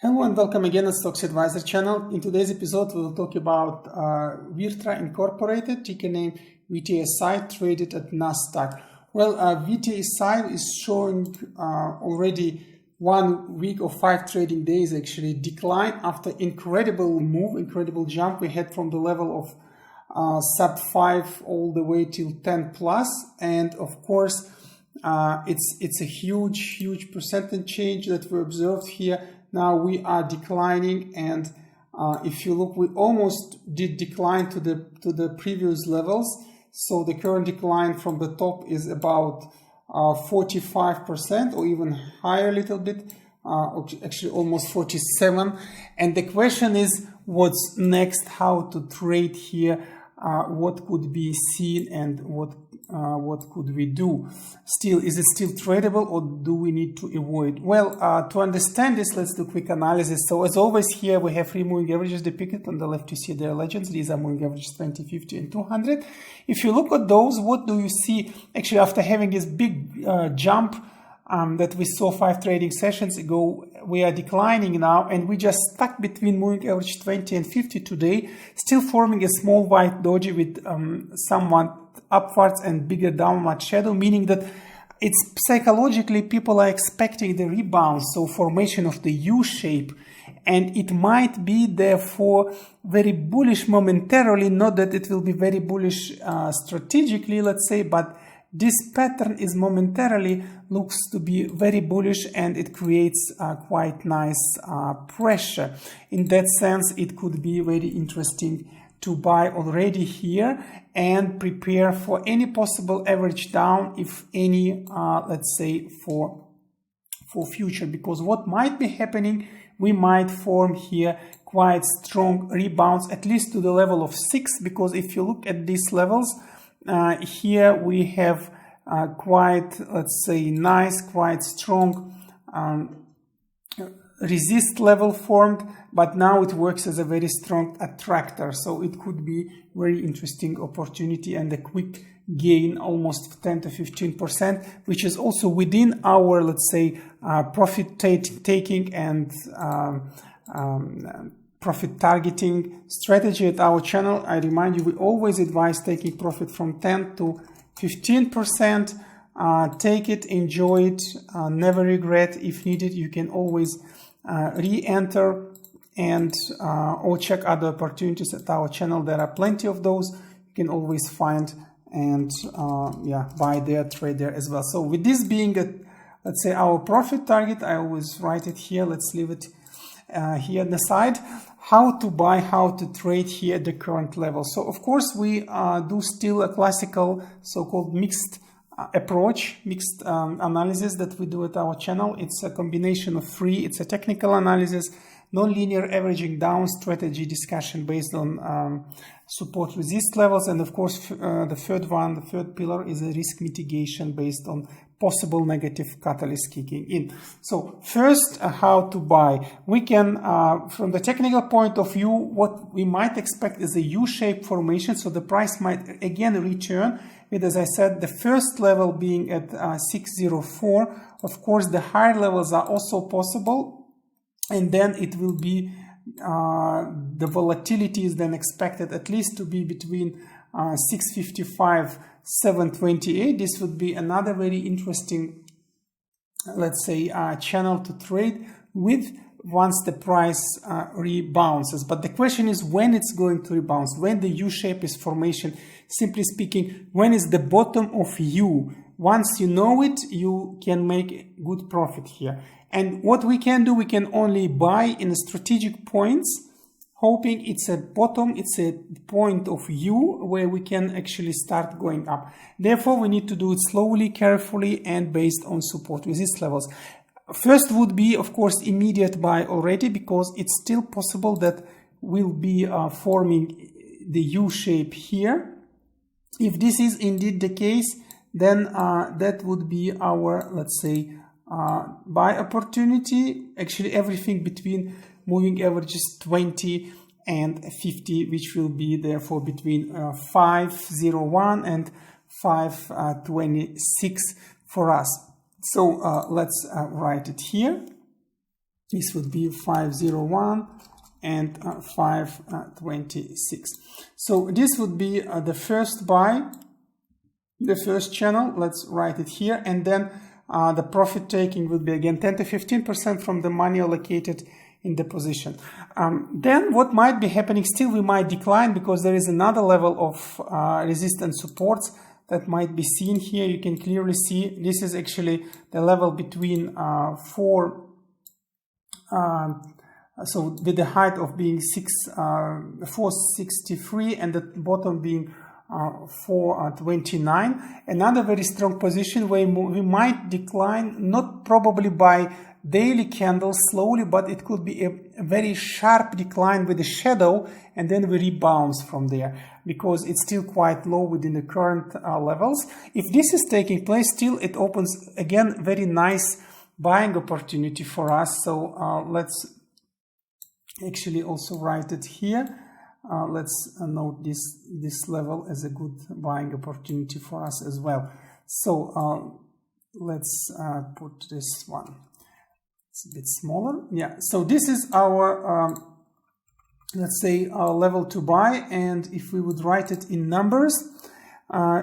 Hello and welcome again at Stocks Advisor channel. In today's episode, we will talk about VirTra Incorporated, ticker name VTSI, traded at Nasdaq. Well, VTSI is showing already 1 week or 5 trading days actually decline after incredible move, incredible jump we had from the level of sub 5 all the way till 10 plus, and of course it's a huge percentage change that we observed here. Now we are declining, and if you look, we almost did decline to the previous levels. So the current decline from the top is about 45% or even higher a little bit, actually almost 47. And the question is, what's next? How to trade here? What could be seen, and what could we do? Still, is it still tradable, or do we need to avoid? Well, to understand this, let's do a quick analysis. So as always, here we have 3 moving averages depicted. On the left you see their legends. These are moving averages 20, 50 and 200. If you look at those, what do you see? Actually, after having this big jump that we saw 5 trading sessions ago, we are declining now, and we just stuck between moving average 20 and 50 today, still forming a small white doji with somewhat upwards and bigger downward shadow, meaning that it's psychologically people are expecting the rebound, so formation of the U shape, and it might be therefore very bullish momentarily, not that it will be very bullish strategically, let's say, but this pattern is momentarily looks to be very bullish, and it creates quite nice pressure. In that sense, it could be very interesting to buy already here and prepare for any possible average down, if any, let's say for future, because what might be happening, we might form here quite strong rebounds, at least to the level of 6, because if you look at these levels, here we have quite, let's say, nice, quite strong resist level formed, but now it works as a very strong attractor, so it could be very interesting opportunity and a quick gain, almost 10 to 15%, which is also within our, let's say, profit taking and profit targeting strategy at our channel. I remind you, we always advise taking profit from 10 to 15%. Take it, enjoy it, never regret. If needed, you can always re-enter and or check other opportunities at our channel. There are plenty of those. You can always find and buy there, trade there as well. So with this being let's say our profit target, I always write it here. Let's leave it here on the side. How to buy, how to trade here at the current level. So of course we do still a classical so-called mixed approach, mixed analysis that we do at our channel. It's a combination of 3. It's a technical analysis, non-linear averaging down strategy discussion based on support resist levels, and of course the third pillar is a risk mitigation based on possible negative catalyst kicking in. So first, how to buy. We can, from the technical point of view, what we might expect is a U-shaped formation, so the price might again return with, as I said, the first level being at 604. Of course, the higher levels are also possible, and then it will be the volatility is then expected at least to be between 655, 728. This would be another very interesting, let's say, channel to trade with once the price rebounds. But the question is when it's going to rebound, when the U shape is formation. Simply speaking, when is the bottom of U? Once you know it, you can make good profit here. And what we can do, we can only buy in strategic points, hoping it's a bottom, it's a point of U where we can actually start going up. Therefore, we need to do it slowly, carefully, and based on support resist levels. First would be, of course, immediate buy already, because it's still possible that we'll be forming the U shape here. If this is indeed the case, then that would be our, let's say, buy opportunity. Actually, everything between moving averages 20 and 50, which will be therefore between 501 and 526 for us. So let's write it here. This would be 501 and 526. So this would be the first buy, the first channel. Let's write it here. And then the profit taking would be again 10 to 15% from the money allocated in the position. Then what might be happening, still we might decline because there is another level of resistance supports that might be seen here. You can clearly see this is actually the level between so with the height of being 463 and the bottom being 429. Another very strong position where we might decline, not probably by daily candles slowly, but it could be a very sharp decline with a shadow, and then we rebound from there because it's still quite low within the current levels. If this is taking place, still it opens again very nice buying opportunity for us. So let's actually also write it here. Let's note this level as a good buying opportunity for us as well. So let's put this one. It's a bit smaller. Yeah. So this is our let's say level to buy, and if we would write it in numbers,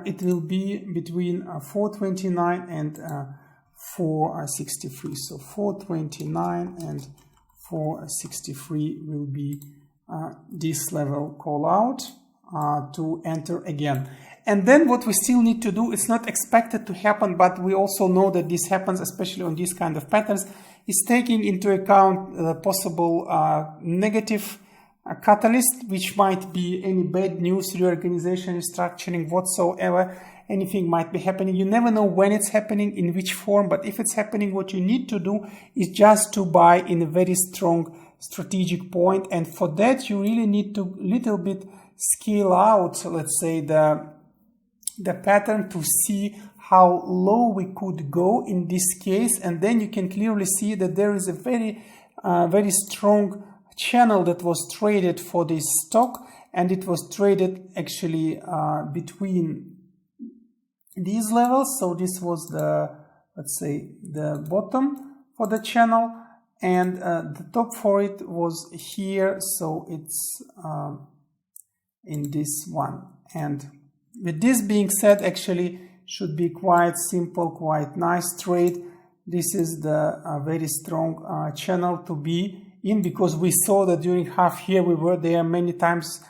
it will be between 429 and 463. So 429 and 463 will be this level call out to enter again. And then what we still need to do, it's not expected to happen, but we also know that this happens, especially on these kind of patterns, is taking into account the possible negative catalyst, which might be any bad news, reorganization, restructuring, whatsoever. Anything might be happening. You never know when it's happening, in which form, but if it's happening, what you need to do is just to buy in a very strong strategic point. And for that, you really need to little bit scale out, let's say, the pattern to see how low we could go in this case. And then you can clearly see that there is a very strong channel that was traded for this stock, and it was traded actually between these levels. So this was the, let's say, the bottom for the channel, and the top for it was here. So it's in this one. And with this being said, actually should be quite simple, quite nice trade. This is the very strong channel to be in, because we saw that during half year we were there many times,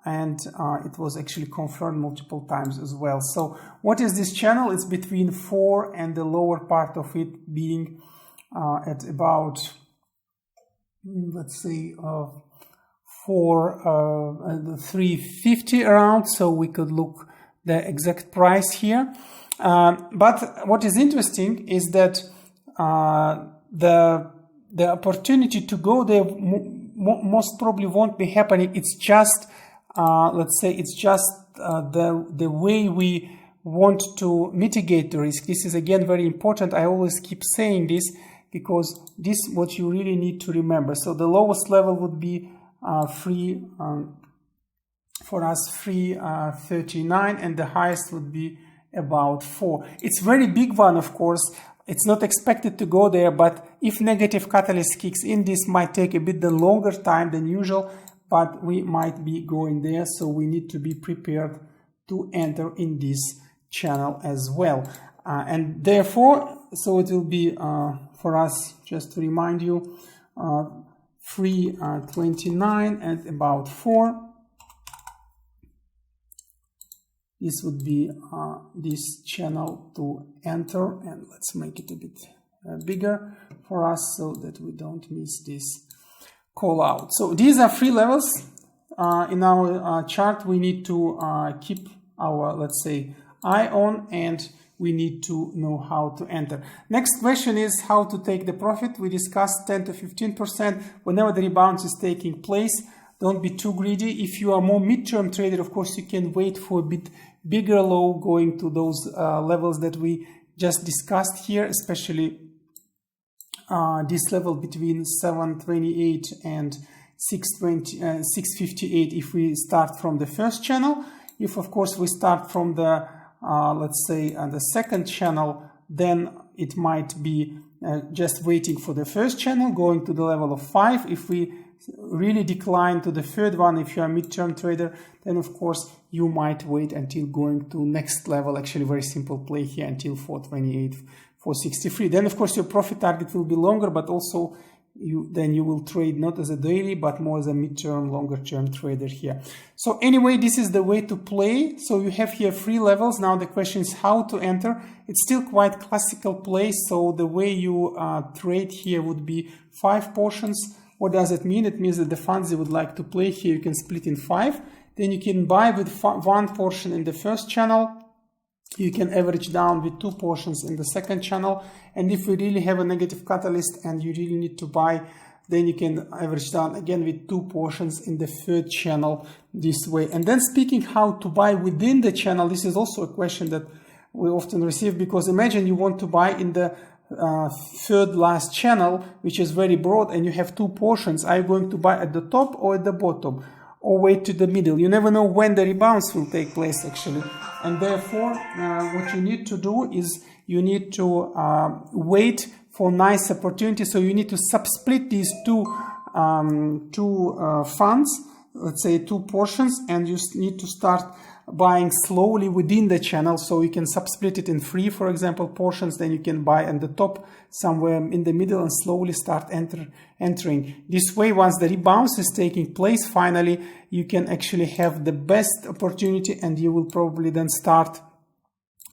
and it was actually confirmed multiple times as well. So what is this channel? It's between 4 and the lower part of it being at about, let's say, 350 around. So we could look the exact price here. But what is interesting is that the opportunity to go there most probably won't be happening. It's just let's say it's just the way we want to mitigate the risk. This is again very important. I always keep saying this because this is what you really need to remember. So the lowest level would be for us 339, and the highest would be about 4. It's very big one, of course. It's not expected to go there, but if negative catalyst kicks in, this might take a bit longer time than usual, but we might be going there. So we need to be prepared to enter in this channel as well. And therefore, so it will be for us, just to remind you, 329 and about 4. This would be this channel to enter, and let's make it a bit bigger for us so that we don't miss this call out. So these are 3 levels in our chart. We need to keep our, let's say, eye on, and we need to know how to enter. Next question is how to take the profit. We discussed 10 to 15% whenever the rebound is taking place. Don't be too greedy. If you are more midterm trader, of course, you can wait for a bit bigger low going to those levels that we just discussed here, especially this level between 728 and 658 if we start from the first channel. If, of course, we start from the, let's say, the second channel, then it might be just waiting for the first channel, going to the level of 5. If we really decline to the third one, if you are a midterm trader, then of course you might wait until going to next level. Actually, very simple play here until 428, 463. Then of course your profit target will be longer, but also you will trade not as a daily but more as a midterm, longer term trader here. So anyway, this is the way to play. So you have here 3 levels. Now the question is how to enter. It's still quite classical play. So the way you trade here would be 5 portions. What does it mean? It means that the funds you would like to play here, you can split in 5. Then you can buy with 1 portion in the first channel. You can average down with 2 portions in the second channel. And if you really have a negative catalyst and you really need to buy, then you can average down again with 2 portions in the third channel this way. And then speaking how to buy within the channel, this is also a question that we often receive, because imagine you want to buy in the third last channel, which is very broad, and you have 2 portions. Are you going to buy at the top or at the bottom, or wait to the middle? You never know when the rebounds will take place actually, and therefore what you need to do is you need to wait for nice opportunity. So you need to subsplit these two funds, let's say 2 portions, and you need to start buying slowly within the channel. So you can subsplit it in 3, for example, portions. Then you can buy at the top, somewhere in the middle, and slowly start entering. This way, once the rebounds is taking place, finally, you can actually have the best opportunity, and you will probably then start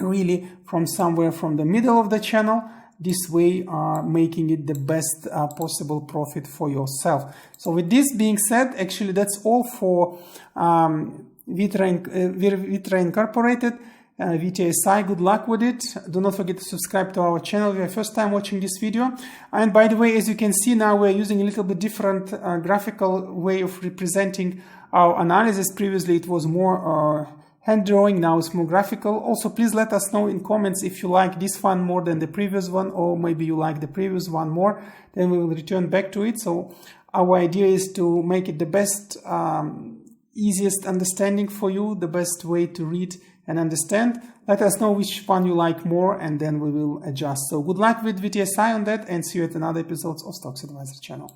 really from somewhere from the middle of the channel. This way, making it the best possible profit for yourself. So with this being said, actually, that's all for VirTra Incorporated, VTSI. Good luck with it. Do not forget to subscribe to our channel if you're first time watching this video. And by the way, as you can see now, we're using a little bit different graphical way of representing our analysis. Previously it was more hand drawing, now it's more graphical. Also, please let us know in comments if you like this one more than the previous one, or maybe you like the previous one more. Then we will return back to it. So our idea is to make it the best easiest understanding for you, the best way to read and understand. Let us know which one you like more, and then we will adjust. So good luck with VTSI on that, and see you at another episode of Stocks Advisor channel.